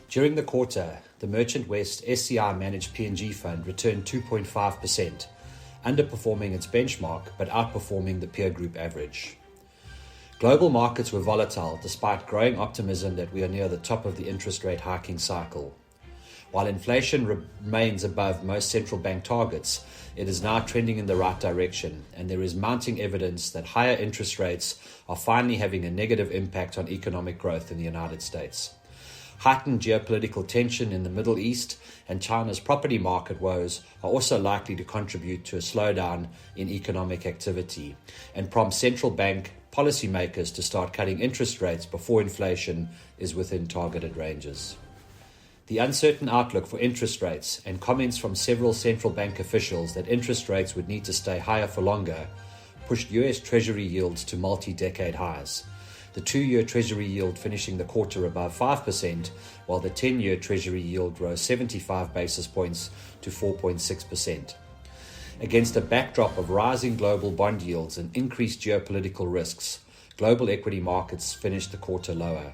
During the quarter, the Merchant West SCI managed P&G fund returned 2.5%, underperforming its benchmark but outperforming the peer group average. Global markets were volatile despite growing optimism that we are near the top of the interest rate hiking cycle. While inflation remains above most central bank targets, it is now trending in the right direction, and there is mounting evidence that higher interest rates are finally having a negative impact on economic growth in the United States. Heightened geopolitical tension in the Middle East and China's property market woes are also likely to contribute to a slowdown in economic activity and prompt central bank policymakers to start cutting interest rates before inflation is within targeted ranges. The uncertain outlook for interest rates and comments from several central bank officials that interest rates would need to stay higher for longer pushed US Treasury yields to multi-decade highs. The 2-year Treasury yield finishing the quarter above 5%, while the 10-year Treasury yield rose 75 basis points to 4.6%. Against a backdrop of rising global bond yields and increased geopolitical risks, global equity markets finished the quarter lower.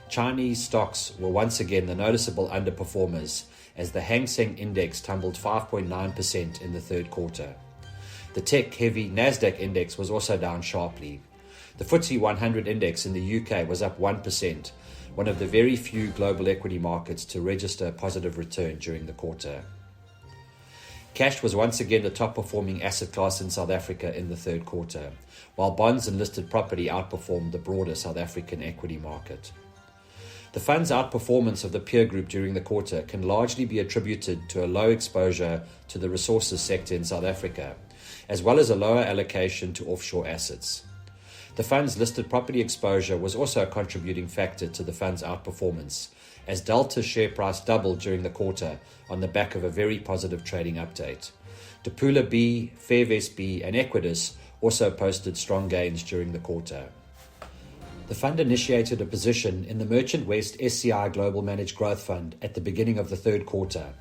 Chinese stocks were once again the noticeable underperformers as the Hang Seng Index tumbled 5.9% in the third quarter. The tech-heavy Nasdaq index was also down sharply. The FTSE 100 index in the UK was up 1%, one of the very few global equity markets to register a positive return during the quarter. Cash was once again the top-performing asset class in South Africa in the third quarter, while bonds and listed property outperformed the broader South African equity market. The fund's outperformance of the peer group during the quarter can largely be attributed to a low exposure to the resources sector in South Africa, as well as a lower allocation to offshore assets. The fund's listed property exposure was also a contributing factor to the fund's outperformance, as Delta's share price doubled during the quarter on the back of a very positive trading update. Dipula B, Fairvest B, and Equitas also posted strong gains during the quarter. The fund initiated a position in the Merchant West SCI Global Managed Growth Fund at the beginning of the third quarter.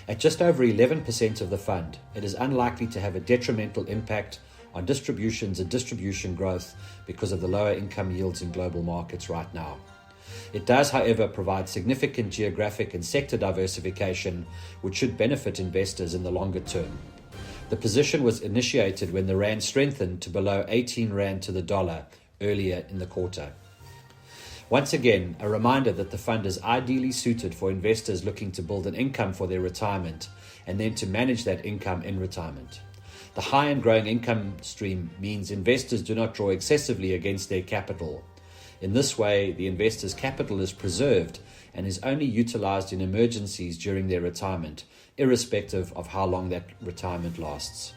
At just over 11% of the fund, it is unlikely to have a detrimental impact on distributions and distribution growth because of the lower income yields in global markets right now. It does, however, provide significant geographic and sector diversification, which should benefit investors in the longer term. The position was initiated when the rand strengthened to below 18 rand to the dollar earlier in the quarter. Once again, a reminder that the fund is ideally suited for investors looking to build an income for their retirement and then to manage that income in retirement. The high and growing income stream means investors do not draw excessively against their capital. In this way, the investor's capital is preserved and is only utilized in emergencies during their retirement, irrespective of how long that retirement lasts.